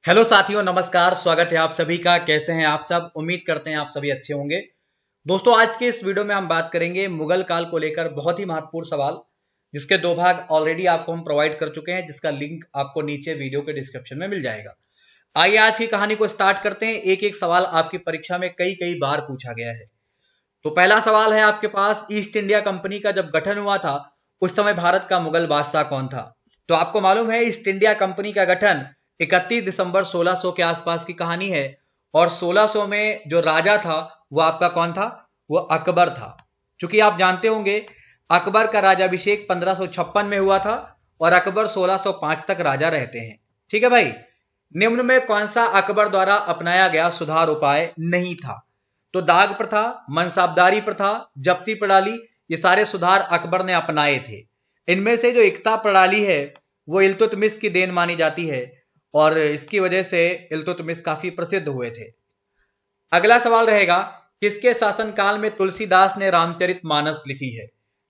Hello साथियों, नमस्कार। स्वागत है आप सभी का। कैसे हैं आप सब? उम्मीद करते हैं आप सभी अच्छे होंगे। दोस्तों, आज के इस वीडियो में हम बात करेंगे मुगल काल को लेकर बहुत ही महत्वपूर्ण सवाल, जिसके दो भाग ऑलरेडी आपको हम प्रोवाइड कर चुके हैं, जिसका लिंक आपको नीचे वीडियो के डिस्क्रिप्शन में मिल जाएगा। आइए आज की कहानी को स्टार्ट करते हैं। एक एक सवाल आपकी परीक्षा में कई कई बार पूछा गया है। तो पहला सवाल है आपके पास, ईस्ट इंडिया कंपनी का जब गठन हुआ था उस समय भारत का मुगल बादशाह कौन था? तो आपको मालूम है ईस्ट इंडिया कंपनी का गठन 31 दिसंबर 1600 के आसपास की कहानी है। और 1600 में जो राजा था वो आपका कौन था? वो अकबर था। क्योंकि आप जानते होंगे अकबर का राजाभिषेक 1556 में हुआ था और अकबर 1605 तक राजा रहते हैं। ठीक है भाई। निम्न में कौन सा अकबर द्वारा अपनाया गया सुधार उपाय नहीं था? तो दाग प्रथा, मनसाबदारी प्रथा, जब्ती प्रणाली, ये सारे सुधार अकबर ने अपनाए थे। इनमें से जो इक्ता प्रणाली है वो इल्तुतमिश की देन मानी जाती है और इसकी वजह से इल्तुतमिश काफी प्रसिद्ध हुए थे। अगला सवाल रहेगा, किसके शासनकाल में तुलसीदास ने रामचरितमानस लिखी है?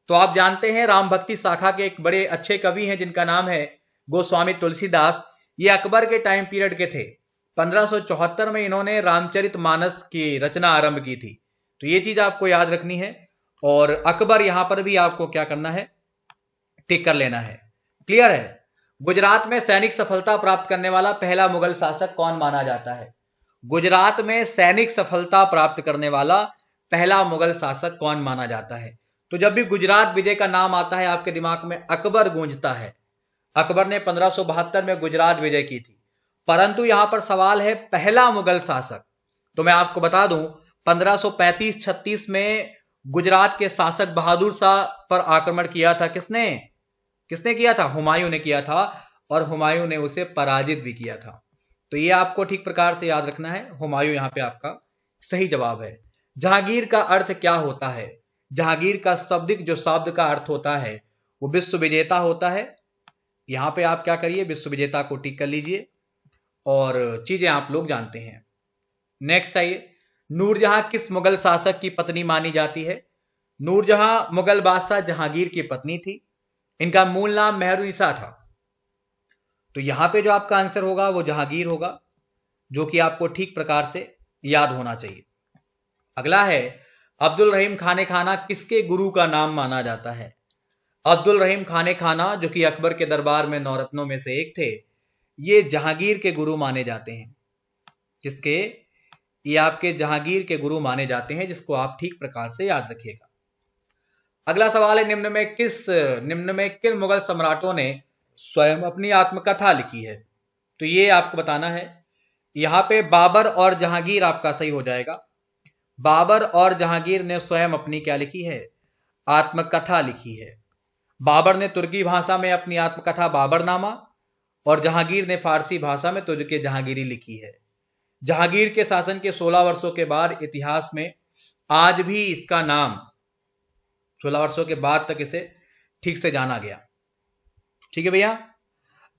तो आप जानते हैं राम भक्ति शाखा के एक बड़े अच्छे कवि हैं जिनका नाम है गोस्वामी तुलसीदास। ये अकबर के टाइम पीरियड के थे। 1574 में इन्होंने रामचरितमानस की रचना आरंभ की थी। तो ये चीज आपको याद रखनी है। और अकबर यहां पर भी आपको क्या करना है? टिक कर लेना है। क्लियर है? गुजरात में सैनिक सफलता प्राप्त करने वाला पहला मुगल शासक कौन माना जाता है? गुजरात में सैनिक सफलता प्राप्त करने वाला पहला मुगल शासक कौन माना जाता है? तो जब भी गुजरात विजय का नाम आता है आपके दिमाग में अकबर गूंजता है। अकबर ने 1572 में गुजरात विजय की थी। परंतु यहां पर सवाल है पहला मुगल शासक। तो मैं आपको बता दूं 1535-36 में गुजरात के शासक बहादुर शाह पर आक्रमण किया था। किसने किसने किया था? हुमायूं ने किया था। और हुमायूं ने उसे पराजित भी किया था। तो ये आपको ठीक प्रकार से याद रखना है। हुमायूं यहां पे आपका सही जवाब है। जहांगीर का अर्थ क्या होता है? जहांगीर का शाब्दिक जो शब्द का अर्थ होता है वो विश्व विजेता होता है। यहां पे आप क्या करिए, विश्व विजेता को टिक कर लीजिए और चीजें आप लोग जानते हैं। नेक्स्ट आइए, नूरजहां किस मुगल शासक की पत्नी मानी जाती है? नूरजहां मुगल बादशाह जहांगीर की पत्नी थी। इनका मूल नाम मेहरुनिसा था। तो यहां पे जो आपका आंसर होगा वो जहांगीर होगा, जो कि आपको ठीक प्रकार से याद होना चाहिए। अगला है, अब्दुल रहीम खाने खाना किसके गुरु का नाम माना जाता है? अब्दुल रहीम खाने खाना जो कि अकबर के दरबार में नौरत्नों में से एक थे, ये जहांगीर के गुरु माने जाते हैं। किसके? ये आपके जहांगीर के गुरु माने जाते हैं, जिसको आप ठीक प्रकार से याद रखिएगा। अगला सवाल है, निम्न में किन मुगल सम्राटों ने स्वयं अपनी आत्मकथा लिखी है? तो ये आपको बताना है। यहां पे बाबर और जहांगीर आपका सही हो जाएगा। बाबर और जहांगीर ने स्वयं अपनी क्या लिखी है? आत्मकथा लिखी है। बाबर ने तुर्की भाषा में अपनी आत्मकथा बाबरनामा और जहांगीर ने फारसी भाषा में तुझ के जहांगीरी लिखी है। जहांगीर के शासन के 16 वर्षों के बाद इतिहास में आज भी इसका नाम 16 वर्षों के बाद तक इसे ठीक से जाना गया। ठीक है भैया,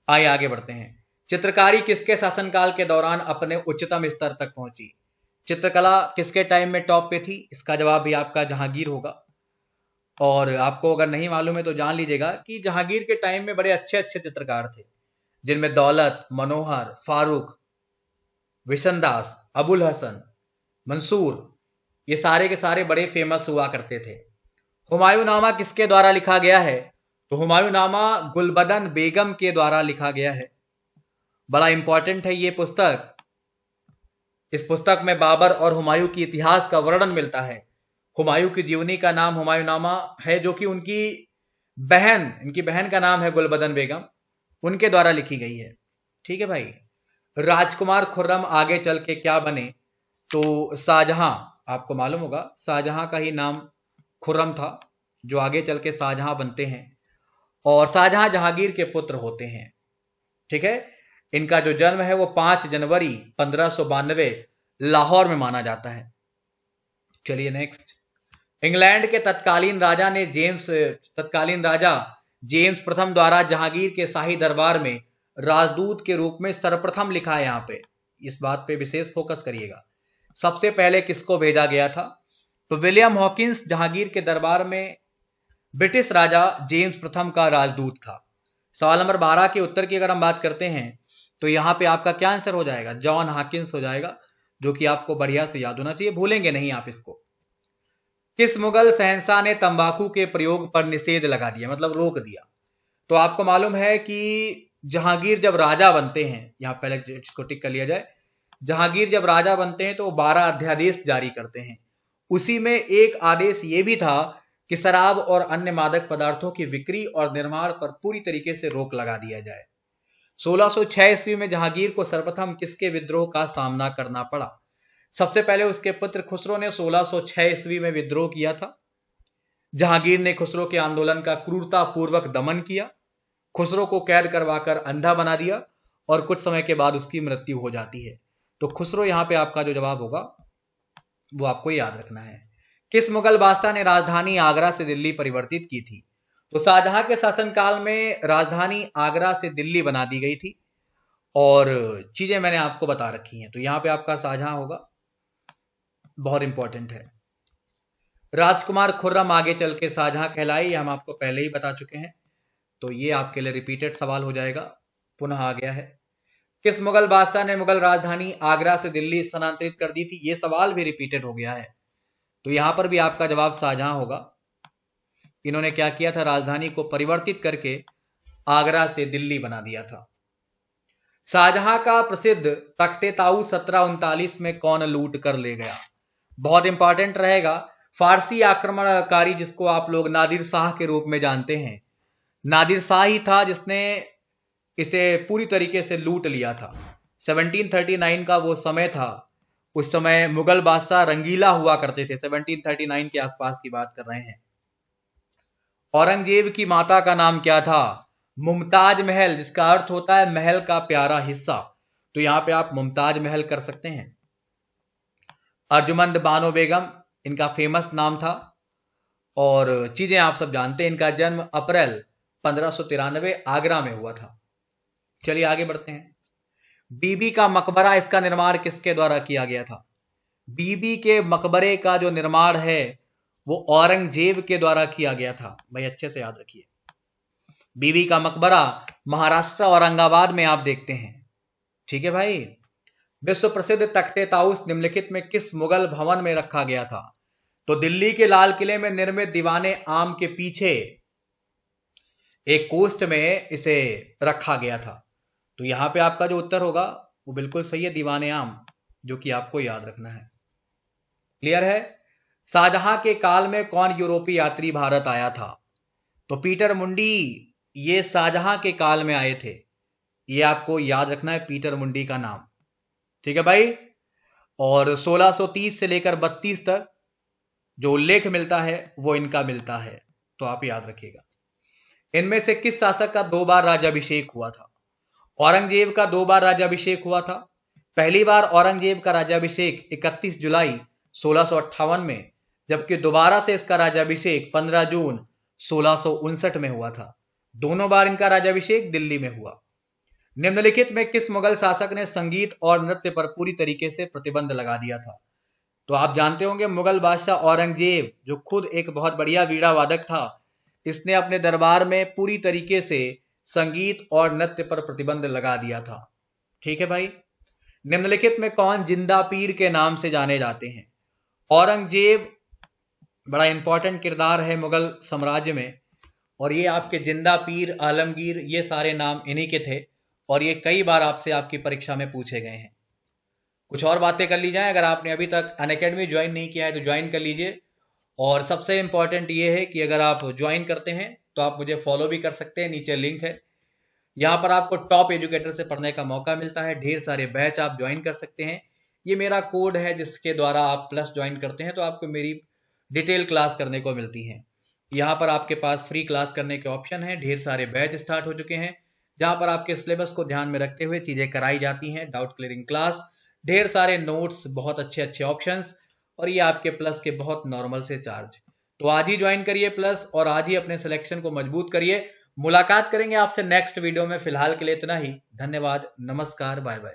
आइए आगे बढ़ते हैं। चित्रकारी किसके शासनकाल के दौरान अपने उच्चतम स्तर तक पहुंची? चित्रकला किसके टाइम में टॉप पे थी? इसका जवाब भी आपका जहांगीर होगा। और आपको अगर नहीं मालूम है तो जान लीजिएगा कि जहांगीर के टाइम में बड़े अच्छे अच्छे चित्रकार थे, जिनमें दौलत, मनोहर, फारूक, विशनदास, अबुल हसन, मंसूर, ये सारे के सारे बड़े फेमस हुआ करते थे। हुमायूंनामा किसके द्वारा लिखा गया है? तो हुमायूंनामा गुलबदन बेगम के द्वारा लिखा गया है। बड़ा इंपॉर्टेंट है ये पुस्तक। इस पुस्तक में बाबर और हुमायूं की इतिहास का वर्णन मिलता है। हुमायूं की जीवनी का नाम हुमायूंनामा है, जो कि इनकी बहन का नाम है गुलबदन बेगम, उनके द्वारा लिखी गई है। ठीक है भाई। राजकुमार खुर्रम आगे चल के क्या बने? तो शाहजहां, आपको मालूम होगा शाहजहां का ही नाम खुर्रम था, जो आगे चल के शाहजहां बनते हैं। और शाहजहां जहांगीर के पुत्र होते हैं। ठीक है। इनका जो जन्म है वो 5 जनवरी 1592 लाहौर में माना जाता है। चलिए नेक्स्ट। इंग्लैंड के तत्कालीन राजा जेम्स प्रथम द्वारा जहांगीर के शाही दरबार में राजदूत के रूप में सर्वप्रथम लिखा है। यहां पे इस बात पे विशेष फोकस करिएगा। सबसे पहले किसको भेजा गया था? तो विलियम हॉकिंस जहांगीर के दरबार में ब्रिटिश राजा जेम्स प्रथम का राजदूत था। सवाल नंबर 12 के उत्तर की अगर हम बात करते हैं तो यहाँ पे आपका क्या आंसर हो जाएगा? जॉन हॉकिंस हो जाएगा, जो कि आपको बढ़िया से याद होना चाहिए, भूलेंगे नहीं आप इसको। किस मुगल शहंशाह ने तंबाकू के प्रयोग पर निषेध लगा दिया, मतलब रोक दिया? तो आपको मालूम है कि जहांगीर जब राजा बनते हैं, यहां पहले इसको टिक कर लिया जाए, जहांगीर जब राजा बनते हैं तो 12 अध्यादेश जारी करते हैं। उसी में एक आदेश ये भी था कि शराब और अन्य मादक पदार्थों की बिक्री और निर्माण पर पूरी तरीके से रोक लगा दिया जाए। 1606 ईस्वी में जहांगीर को सर्वप्रथम किसके विद्रोह का सामना करना पड़ा? सबसे पहले उसके पुत्र खुसरो ने 1606 ईस्वी में विद्रोह किया था। जहांगीर ने खुसरो के आंदोलन का क्रूरता पूर्वक दमन किया, खुसरो को कैद करवाकर अंधा बना दिया और कुछ समय के बाद उसकी मृत्यु हो जाती है। तो खुसरो यहां पे आपका जो जवाब होगा वो आपको याद रखना है। किस मुगल बादशाह ने राजधानी आगरा से दिल्ली परिवर्तित की थी? तो शाहजहां के शासनकाल में राजधानी आगरा से दिल्ली बना दी गई थी और चीजें मैंने आपको बता रखी हैं। तो यहां पे आपका शाहजहां होगा, बहुत इंपॉर्टेंट है। राजकुमार खुर्रम आगे चल के शाहजहां कहलाए, ये हम आपको पहले ही बता चुके हैं, तो ये आपके लिए रिपीटेड सवाल हो जाएगा, पुनः आ गया है। किस मुगल बादशाह ने मुगल राजधानी आगरा से दिल्ली स्थानांतरित कर दी थी? ये सवाल भी रिपीटेड हो गया है, तो यहां पर भी आपका जवाब शाहजहां होगा। इन्होंने क्या किया था? राजधानी को परिवर्तित करके आगरा से दिल्ली बना दिया था। शाहजहां का प्रसिद्ध तख्ते ताऊस 1739 में कौन लूट कर ले गया? बहुत इंपॉर्टेंट रहेगा। फारसी आक्रमणकारी जिसको आप लोग नादिर शाह के रूप में जानते हैं, नादिर शाह ही था जिसने इसे पूरी तरीके से लूट लिया था। 1739 का वो समय था, उस समय मुगल बादशाह रंगीला हुआ करते थे, 1739 के आसपास की बात कर रहे हैं। औरंगजेब की माता का नाम क्या था? मुमताज महल, जिसका अर्थ होता है महल का प्यारा हिस्सा, तो यहां पे आप मुमताज महल कर सकते हैं। अर्जुमंद बानो बेगम इनका फेमस नाम था और चीजें आप सब जानते हैं। इनका जन्म अप्रैल 1593 आगरा में हुआ था। चलिए आगे बढ़ते हैं। बीबी का मकबरा, इसका निर्माण किसके द्वारा किया गया था? बीबी के मकबरे का जो निर्माण है वो औरंगजेब के द्वारा किया गया था। भाई अच्छे से याद रखिए, बीबी का मकबरा महाराष्ट्र औरंगाबाद में आप देखते हैं। ठीक है भाई। विश्व प्रसिद्ध तख्ते ताऊस निम्नलिखित में किस मुगल भवन में रखा गया था? तो दिल्ली के लाल किले में निर्मित दीवाने आम के पीछे एक कोष्ठ में इसे रखा गया था। तो यहां पे आपका जो उत्तर होगा वो बिल्कुल सही है, दीवाने आम, जो कि आपको याद रखना है। क्लियर है? शाहजहां के काल में कौन यूरोपीय यात्री भारत आया था? तो पीटर मुंडी, ये शाहजहां के काल में आए थे, ये आपको याद रखना है, पीटर मुंडी का नाम। ठीक है भाई। और 1630 से लेकर 32 तक जो उल्लेख मिलता है वो इनका मिलता है, तो आप याद रखिएगा। इनमें से किस शासक का 2 बार राज्याभिषेक हुआ था? औरंगजेब का 2 बार राज्याभिषेक हुआ था। पहली बार औरंगजेब का राज्याभिषेक 31 जुलाई 1658 में, जबकि दोबारा से इसका राज्याभिषेक 15 जून 1659 में हुआ था। दोनों बार इनका राज्याभिषेक दिल्ली में हुआ। निम्नलिखित में किस मुगल शासक ने संगीत और नृत्य पर पूरी तरीके से प्रतिबंध लगा दिया था? तो आप जानते होंगे मुगल बादशाह औरंगजेब, जो खुद एक बहुत बढ़िया वीणा वादक था, इसने अपने दरबार में पूरी तरीके से संगीत और नृत्य पर प्रतिबंध लगा दिया था। ठीक है भाई। निम्नलिखित में कौन जिंदा पीर के नाम से जाने जाते हैं? औरंगजेब बड़ा इंपॉर्टेंट किरदार है मुगल साम्राज्य में, और ये आपके जिंदा पीर, आलमगीर, ये सारे नाम इन्हीं के थे और ये कई बार आपसे आपकी परीक्षा में पूछे गए हैं। कुछ और बातें कर ली जाए। अगर आपने अभी तक अनअकैडमी ज्वाइन नहीं किया है तो ज्वाइन कर लीजिए, और सबसे इंपॉर्टेंट ये है कि अगर आप ज्वाइन करते हैं तो आप मुझे फॉलो भी कर सकते हैं, नीचे लिंक है। यहाँ पर आपको टॉप एजुकेटर से पढ़ने का मौका मिलता है, ढेर सारे बैच आप ज्वाइन कर सकते हैं। ये मेरा कोड है जिसके द्वारा आप प्लस ज्वाइन करते हैं तो आपको मेरी डिटेल क्लास करने को मिलती है। यहाँ पर आपके पास फ्री क्लास करने के ऑप्शन है, ढेर सारे बैच स्टार्ट हो चुके हैं जहां पर आपके सिलेबस को ध्यान में रखते हुए चीजें कराई जाती हैं। डाउट क्लियरिंग क्लास, ढेर सारे नोट्स, बहुत अच्छे अच्छे ऑप्शंस, और ये आपके प्लस के बहुत नॉर्मल से चार्ज। तो आज ही ज्वाइन करिए प्लस, और आज ही अपने सिलेक्शन को मजबूत करिए। मुलाकात करेंगे आपसे नेक्स्ट वीडियो में, फिलहाल के लिए इतना ही। धन्यवाद, नमस्कार, बाय बाय।